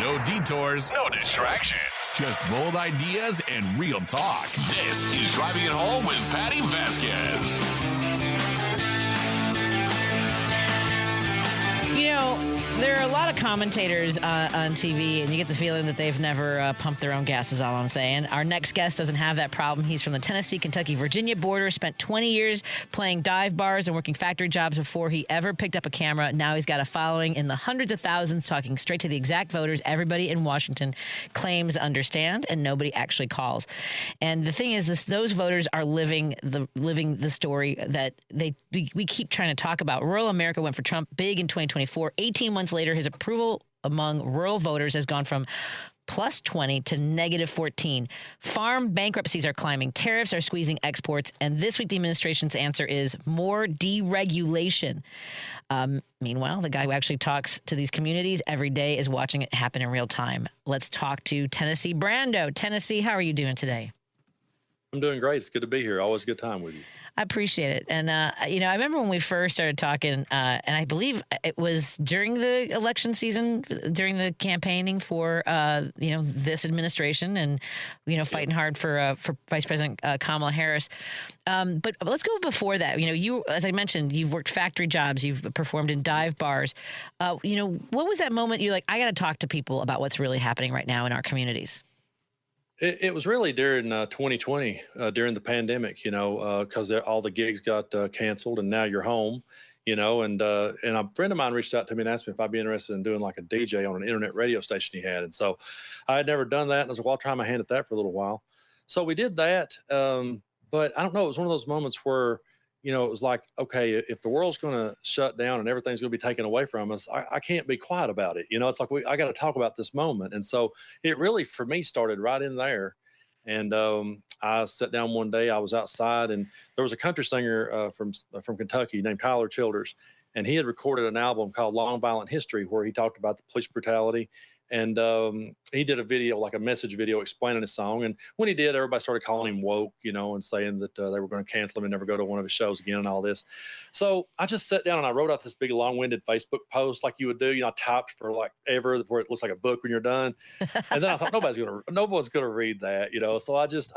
No detours, no distractions. Just bold ideas and real talk. This is Driving It Home with Patty Vasquez. You know, there are a lot of commentators on TV, and you get the feeling that they've never pumped their own gas, is all I'm saying. Our next guest doesn't have that problem. He's from the Tennessee, Kentucky, Virginia border, spent 20 years playing dive bars and working factory jobs before he ever picked up a camera. Now he's got a following in the hundreds of thousands, talking straight to the exact voters everybody in Washington claims to understand, and nobody actually calls. And the thing is, those voters are living the story that we keep trying to talk about. Rural America went for Trump big in 2024. 18 months later, his approval among rural voters has gone from plus 20 to negative 14. Farm bankruptcies are climbing. Tariffs are squeezing exports. And this week, the administration's answer is more deregulation. Meanwhile, the guy who actually talks to these communities every day is watching it happen in real time. Let's talk to Tennessee Brando. Tennessee, how are you doing today? I'm doing great. It's good to be here. Always a good time with you. I appreciate it. And, I remember when we first started talking, and I believe it was during the election season, during the campaigning for, this administration and, fighting hard for Vice President Kamala Harris. But let's go before that. You, as I mentioned, you've worked factory jobs. You've performed in dive bars. What was that moment you're like, I got to talk to people about what's really happening right now in our communities? It was really during 2020, during the pandemic, because all the gigs got canceled and now you're home, and a friend of mine reached out to me and asked me if I'd be interested in doing like a DJ on an internet radio station he had. And so I had never done that. And I was like, well, I'll try my hand at that for a little while. So we did that. But I don't know, it was one of those moments where, it was like, okay, if the world's going to shut down and everything's going to be taken away from us, I can't be quiet about it. It's like, I got to talk about this moment. And so it really, for me, started right in there. And I sat down one day, I was outside, and there was a country singer from Kentucky named Tyler Childers. And he had recorded an album called Long Violent History, where he talked about the police brutality. And he did a video, like a message video explaining his song. And when he did, everybody started calling him woke, and saying that they were going to cancel him and never go to one of his shows again and all this. So I just sat down and I wrote out this big long-winded Facebook post like you would do. I typed for like ever, where it looks like a book when you're done. And then I thought nobody's going to read that, So I just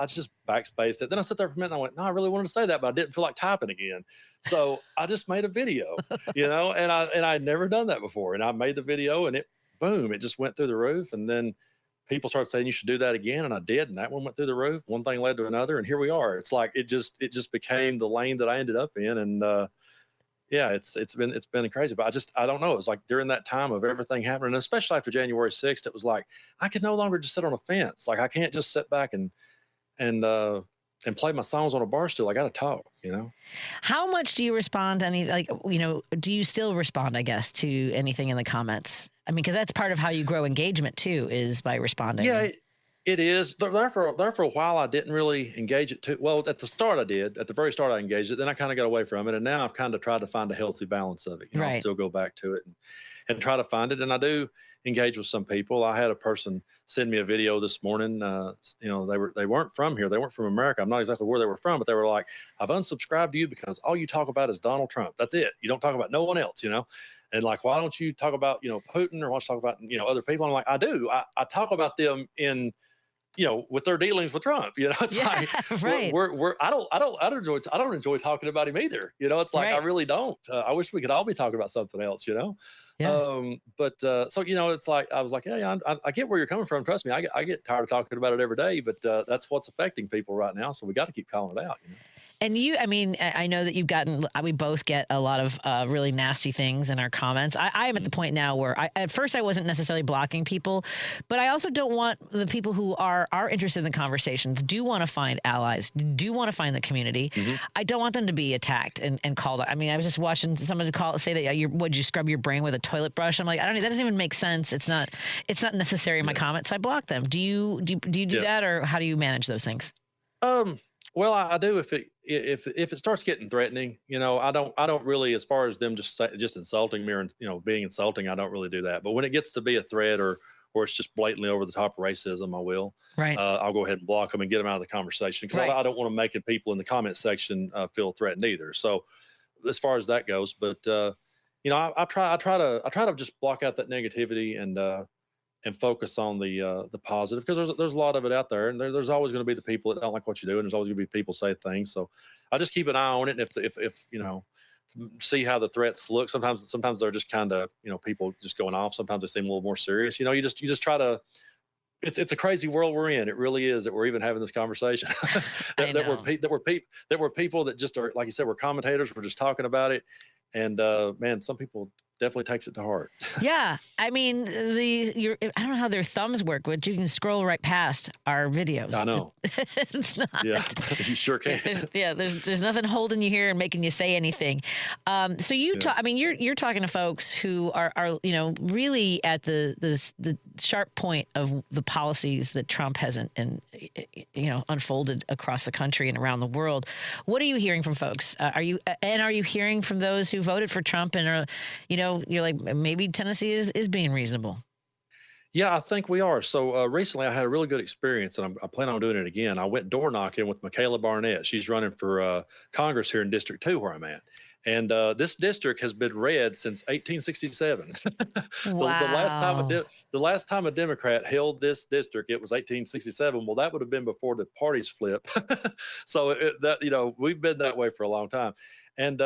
backspaced it. Then I sat there for a minute and I went, no, I really wanted to say that, but I didn't feel like typing again. So I just made a video, and I had never done that before. And I made the video, and boom, it just went through the roof. And then people started saying you should do that again. And I did. And that one went through the roof. One thing led to another. And here we are. It's like, it just became the lane that I ended up in. And it's been crazy, but I don't know. It was like during that time of everything happening, and especially after January 6th, it was like, I could no longer just sit on a fence. Like I can't just sit back and play my songs on a bar stool. I got to talk, How much do you respond to do you still respond, I guess, to anything in the comments? I mean, because that's part of how you grow engagement too, is by responding. Yeah, it is. There for a while, I didn't really engage it too well. At the start, I did. At the very start, I engaged it. Then I kind of got away from it, and now I've kind of tried to find a healthy balance of it. Right. I still go back to it and try to find it. And I do engage with some people. I had a person send me a video this morning. They weren't from here. They weren't from America. I'm not exactly where they were from, but they were like, I've unsubscribed to you because all you talk about is Donald Trump. That's it. You don't talk about no one else, And like, why don't you talk about, Putin, or why don't you talk about, other people? I'm like, I do. I talk about them in, with their dealings with Trump. It's like, right. I don't enjoy talking about him either. It's like, right. I really don't. I wish we could all be talking about something else, Yeah. So, it's like, I was like, yeah, I get where you're coming from. Trust me, I get tired of talking about it every day, but that's what's affecting people right now. So we got to keep calling it out. And I know that we both get a lot of really nasty things in our comments. I am at the point now where at first I wasn't necessarily blocking people, but I also don't want the people who are interested in the conversations, do want to find allies, do want to find the community. Mm-hmm. I don't want them to be attacked and called. I mean, I was just watching somebody say that would you scrub your brain with a toilet brush? I'm like, that doesn't even make sense. It's not necessary in my comments. So I block them. Do you do that, or how do you manage those things? Well, I do if it starts getting threatening, I don't really, as far as them just insulting me or being insulting, I don't really do that. But when it gets to be a threat or it's just blatantly over the top racism, I will. Right. I'll go ahead and block them and get them out of the conversation, because I don't want to make people in the comment section feel threatened either. So as far as that goes, but I try to just block out that negativity and and focus on the positive, because there's a lot of it out there, and there's always going to be the people that don't like what you do, and there's always going to be people say things. So I just keep an eye on it, and if see how the threats look. Sometimes they're just kind of people just going off. Sometimes they seem a little more serious. You just try to. It's a crazy world we're in. It really is, that we're even having this conversation. I that know. were people that just are, like you said, we're commentators. We're just talking about it, and man, some people definitely takes it to heart. Yeah, I mean, I don't know how their thumbs work, but you can scroll right past our videos. I know. It's not. Yeah, you sure can. There's nothing holding you here and making you say anything. So you talk. I mean, you're talking to folks who are really at the sharp point of the policies that Trump hasn't unfolded across the country and around the world. What are you hearing from folks? Are you hearing from those who voted for Trump and are you're like, maybe Tennessee is being reasonable? Yeah, I think we are. So recently, I had a really good experience, and I plan on doing it again. I went door knocking with Michaela Barnett. She's running for Congress here in District 2, where I'm at. And this district has been red since 1867. Wow. The last time a Democrat held this district, it was 1867. Well, that would have been before the parties flipped. So we've been that way for a long time. And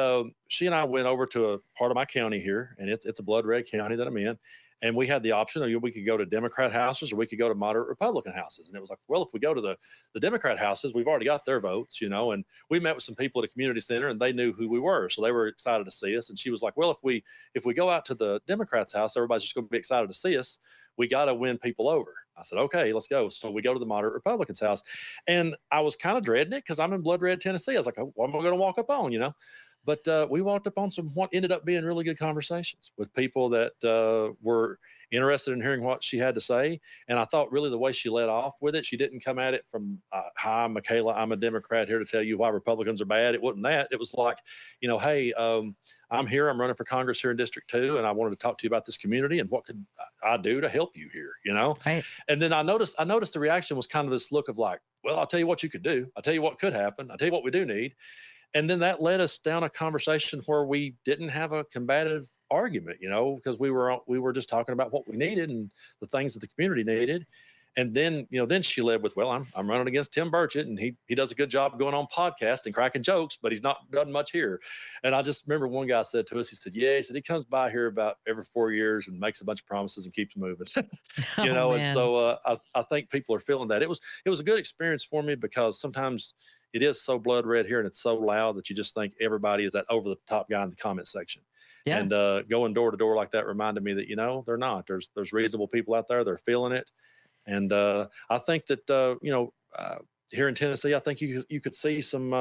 she and I went over to a part of my county here, and it's a blood red county that I'm in. And we had the option of, we could go to Democrat houses or we could go to moderate Republican houses. And it was like, well, if we go to the Democrat houses, we've already got their votes, and we met with some people at a community center, and they knew who we were. So they were excited to see us. And she was like, well, if we go out to the Democrats' house, everybody's just going to be excited to see us. We got to win people over. I said, okay, let's go. So we go to the moderate Republicans' house. And I was kind of dreading it because I'm in blood red Tennessee. I was like, oh, what am I going to walk up on, But we walked up on what ended up being really good conversations with people that were interested in hearing what she had to say. And I thought really the way she led off with it, she didn't come at it from, hi, Michaela, I'm a Democrat here to tell you why Republicans are bad. It wasn't that. It was like, hey, I'm here. I'm running for Congress here in District 2, and I wanted to talk to you about this community and what could I do to help you here, Right. And then I noticed the reaction was kind of this look of like, well, I'll tell you what you could do. I'll tell you what could happen. I'll tell you what we do need. And then that led us down a conversation where we didn't have a combative argument, because we were just talking about what we needed and the things that the community needed. And then, then she led with, well, I'm running against Tim Burchett, and he does a good job going on podcast and cracking jokes, but he's not done much here. And I just remember one guy said to us, he said, he comes by here about every 4 years and makes a bunch of promises and keeps moving, Man. And so I think people are feeling that. It was a good experience for me, because sometimes it is so blood red here and it's so loud that you just think everybody is that over the top guy in the comment section. Yeah. And going door to door like that reminded me that, they're not. There's reasonable people out there. They're feeling it. And I think that, here in Tennessee, I think you could see some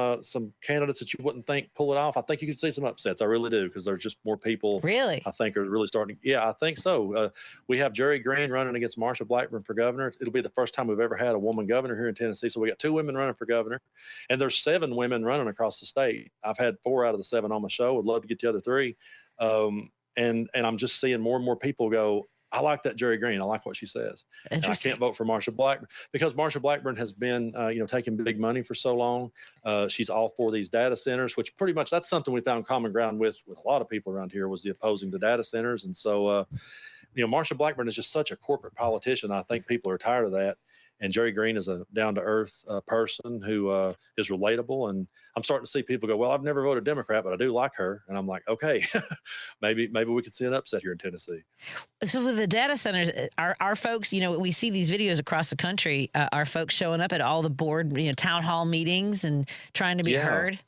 candidates that you wouldn't think pull it off. I think you could see some upsets. I really do, because there's just more people. Really? I think are really starting. Yeah, I think so. We have Jerry Green running against Marsha Blackburn for governor. It'll be the first time we've ever had a woman governor here in Tennessee. So we got 2 women running for governor, and there's 7 women running across the state. I've had 4 out of the 7 on my show. Would love to get the other 3. And I'm just seeing more and more people go, I like that Jerry Green. I like what she says. And I can't vote for Marsha Blackburn because Marsha Blackburn has been, taking big money for so long. She's all for these data centers, which pretty much that's something we found common ground with a lot of people around here, was the opposing the data centers. And so, Marsha Blackburn is just such a corporate politician. I think people are tired of that. And Jerry Green is a down-to-earth person who is relatable. And I'm starting to see people go, well, I've never voted Democrat, but I do like her. And I'm like, okay, maybe we could see an upset here in Tennessee. So with the data centers, our folks, we see these videos across the country. Are folks showing up at all the board, town hall meetings and trying to be heard?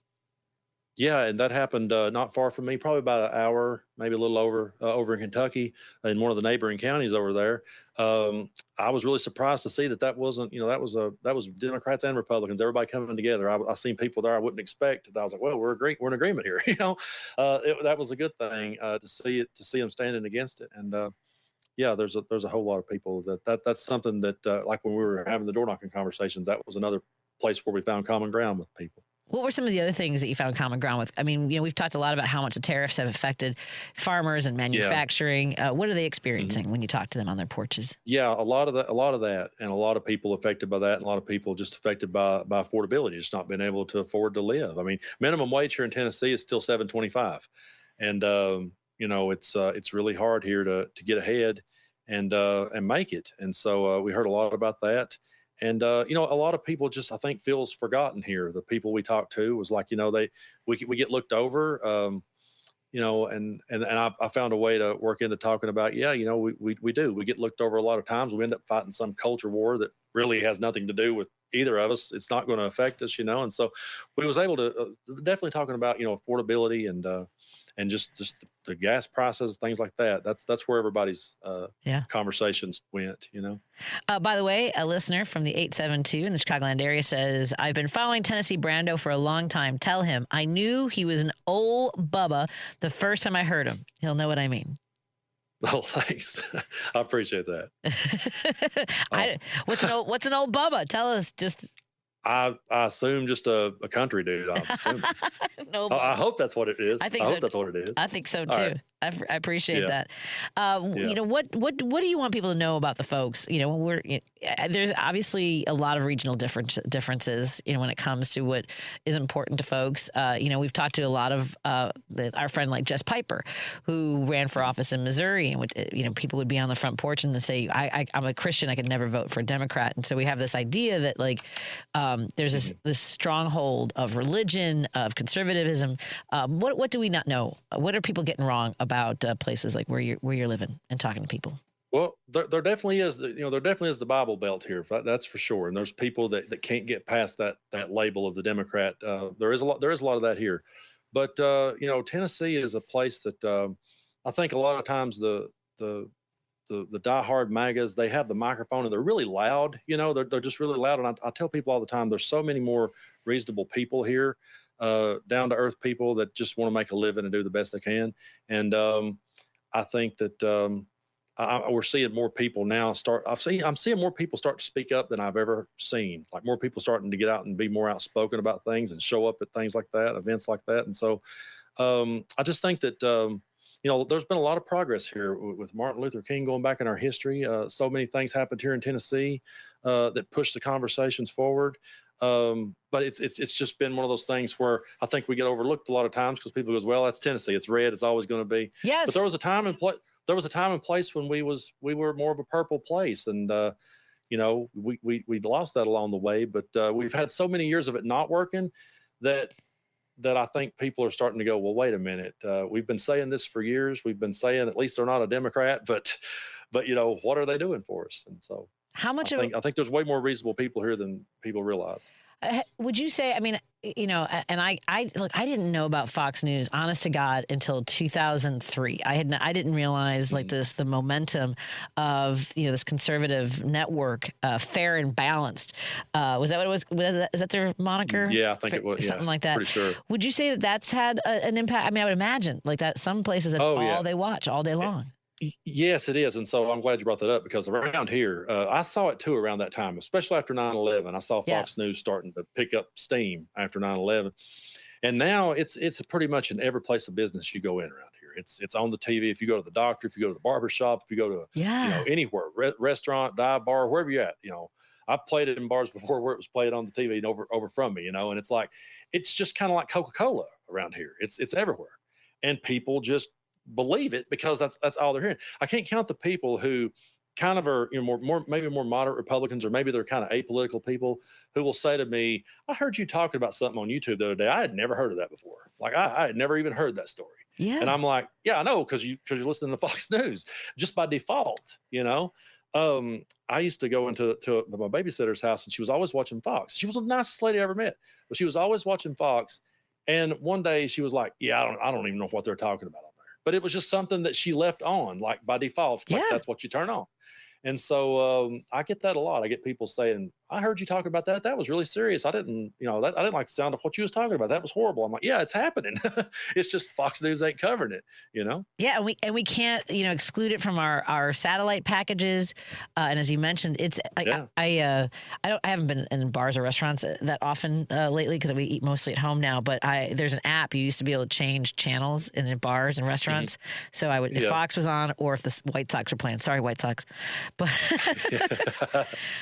Yeah, and that happened not far from me, probably about an hour, maybe a little over in Kentucky, in one of the neighboring counties over there. I was really surprised to see that wasn't, that was Democrats and Republicans, everybody coming together. I seen people there I wouldn't expect. I was like, well, we're in agreement here. That was a good thing to see them standing against it. And yeah, there's a whole lot of people that's something that like when we were having the door knocking conversations, that was another place where we found common ground with people. What were some of the other things that you found common ground with? I mean, we've talked a lot about how much the tariffs have affected farmers and manufacturing. Yeah. What are they experiencing when you talk to them on their porches? Yeah, a lot of that, and a lot of people affected by that, and a lot of people just affected by affordability, just not being able to afford to live. I mean, minimum wage here in Tennessee is still $7.25, and it's really hard here to get ahead. and make it. And so we heard a lot about that. And a lot of people just, I think, feels forgotten here. The people we talked to was like, we get looked over. I found a way to work into talking about, we do. We get looked over a lot of times. We end up fighting some culture war that really has nothing to do with either of us. It's not going to affect us, and so we was able to definitely talking about, affordability and just the gas prices, things like that. That's where everybody's conversations went, By the way, a listener from the 872 in the Chicagoland area says, I've been following Tennessee Brando for a long time. Tell him I knew he was an old Bubba the first time I heard him. He'll know what I mean. Oh, thanks. I appreciate that. Awesome. What's an old Bubba? Tell us just. I assume just a country dude. I'm assuming. No, I hope that's what it is. I hope that's what it is. I think so too. Right. I appreciate that. What do you want people to know about the folks? There's obviously a lot of regional differences. When it comes to what is important to folks. We've talked to a lot of our friend like Jess Piper, who ran for office in Missouri, and people would be on the front porch and say, "I'm a Christian. I could never vote for a Democrat." And so we have this idea that there's this stronghold of religion, of conservatism. What do we not know? What are people getting wrong about places like where you're living and talking to people? Well, there definitely is. There definitely is the Bible Belt here. That's for sure. And there's people that can't get past that label of the Democrat. There is a lot of that here, but Tennessee is a place that I think a lot of times the diehard MAGAs, they have the microphone and they're really loud. They're just really loud. And I tell people all the time, there's so many more reasonable people here, down to earth people that just want to make a living and do the best they can. And I think that we're seeing more people now I'm seeing more people start to speak up than I've ever seen. Like more people starting to get out and be more outspoken about things and show up at things like that, events like that. And so I just think that there's been a lot of progress here with Martin Luther King going back in our history. So many things happened here in Tennessee that pushed the conversations forward. But it's just been one of those things where I think we get overlooked a lot of times because people goes, well, that's Tennessee. It's red. It's always going to be. Yes. But there was a time and place when we were more of a purple place, and we lost that along the way. But we've had so many years of it not working that I think people are starting to go, well, wait a minute. We've been saying this for years. We've been saying at least they're not a Democrat, but what are they doing for us? And so how much I think there's way more reasonable people here than people realize. Would you say, and I didn't know about Fox News, honest to God, until 2003. I didn't realize the momentum of, this conservative network, fair and balanced. Was that what it was? Is that their moniker? Yeah, I think it was. Something like that. Pretty sure. Would you say that that's had an impact? I mean, I would imagine like that some places that's all they watch all day long. Yes, it is. And so I'm glad you brought that up because around here, I saw it too around that time, especially after 9/11. I saw Fox News starting to pick up steam after 9/11. And now it's pretty much in every place of business you go in around here. It's on the TV. If you go to the doctor, if you go to the barber shop, if you go to anywhere, restaurant, dive bar, wherever you're at, I've played it in bars before where it was played on the TV and over from me, and it's like, it's just kind of like Coca-Cola around here. It's everywhere. And people just believe it because that's all they're hearing. I can't count the people who kind of are maybe more moderate Republicans, or maybe they're kind of apolitical people who will say to me, I heard you talking about something on YouTube the other day. I had never heard of that before. Like I had never even heard that story. Yeah. And I'm like, yeah, I know, because you're listening to Fox News just by default. I used to go into my babysitter's house and she was always watching Fox. She was the nicest lady I ever met, but she was always watching Fox. And one day she was like, yeah, I don't even know what they're talking about. But it was just something that she left on, like by default. It's like, that's what you turn on. And so I get that a lot. I get people saying, I heard you talking about that. That was really serious. I didn't like the sound of what you was talking about. That was horrible. I'm like, yeah, it's happening. It's just Fox News ain't covering it, Yeah, and we can't, exclude it from our satellite packages. And as you mentioned, it's I haven't been in bars or restaurants that often lately because we eat mostly at home now. But there's an app. You used to be able to change channels in the bars and restaurants. Mm-hmm. So I would, if Fox was on or if the White Sox were playing. Sorry, White Sox. But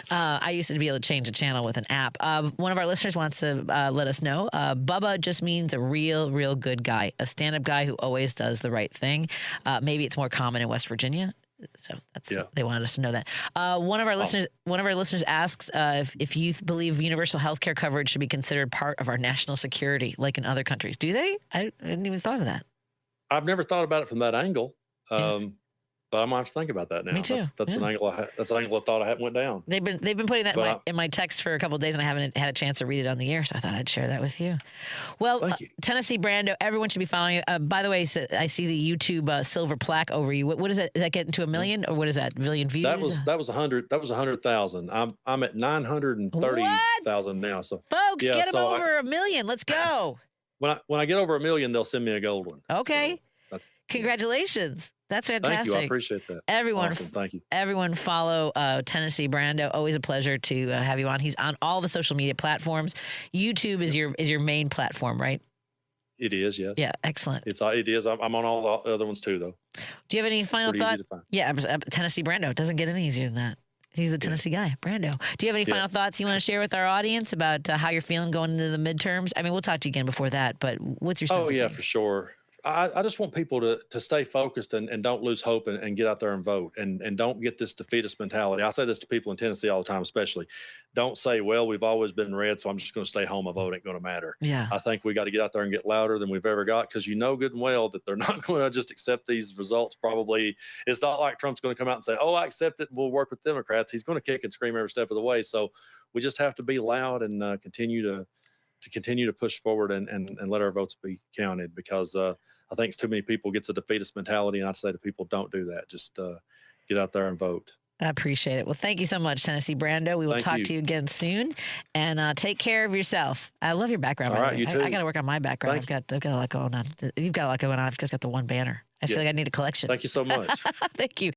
I used to be able to change a channel with an app. One of our listeners wants to let us know. Bubba just means a real good guy, a stand-up guy who always does the right thing. Maybe it's more common in West Virginia. So they wanted us to know that. One of our listeners asks if you believe universal health care coverage should be considered part of our national security, like in other countries. Do they? I hadn't even thought of that. I've never thought about it from that angle. But I'm gonna have to think about that now. Me too. That's an angle. That's an angle I thought I hadn't went down. They've been putting that in my text for a couple of days, and I haven't had a chance to read it on the air, so I thought I'd share that with you. Well, Thank you. Tennessee Brando, everyone should be following you. By the way, I see the YouTube silver plaque over you. What is that? Is that getting to 1 million, or what is that? Million views? That was 100,000. I'm at 930,000 now. So folks, get them over 1 million. Let's go. When I get over 1 million, they'll send me a gold one. Okay. So congratulations. That's fantastic. Thank you. I appreciate that. Awesome. Thank you. Everyone follow Tennessee Brando. Always a pleasure to have you on. He's on all the social media platforms. YouTube is your main platform, right? It is, yes. Yeah, excellent. It is. I'm on all the other ones too, though. Do you have any final thoughts? Yeah, Tennessee Brando. It doesn't get any easier than that. He's the Tennessee guy, Brando. Do you have any final thoughts you want to share with our audience about how you're feeling going into the midterms? I mean, we'll talk to you again before that, but what's your sense of things? For sure. I just want people to stay focused and don't lose hope and get out there and vote and don't get this defeatist mentality. I say this to people in Tennessee all the time, especially. Don't say, well, we've always been red, so I'm just going to stay home. A vote ain't going to matter. Yeah. I think we got to get out there and get louder than we've ever got, because you know good and well that they're not going to just accept these results. Probably it's not like Trump's going to come out and say, oh, I accept it. We'll work with Democrats. He's going to kick and scream every step of the way. So we just have to be loud and continue to push forward and let our votes be counted, because I think too many people get the defeatist mentality, and I say to people, don't do that. Just get out there and vote. I appreciate it. Well, thank you so much, Tennessee Brando. We will talk to you again soon, and take care of yourself. I love your background. All right, you too. I got to work on my background. I've got a lot going on. You've got a lot going on. I've just got the one banner. I feel like I need a collection. Thank you so much. Thank you.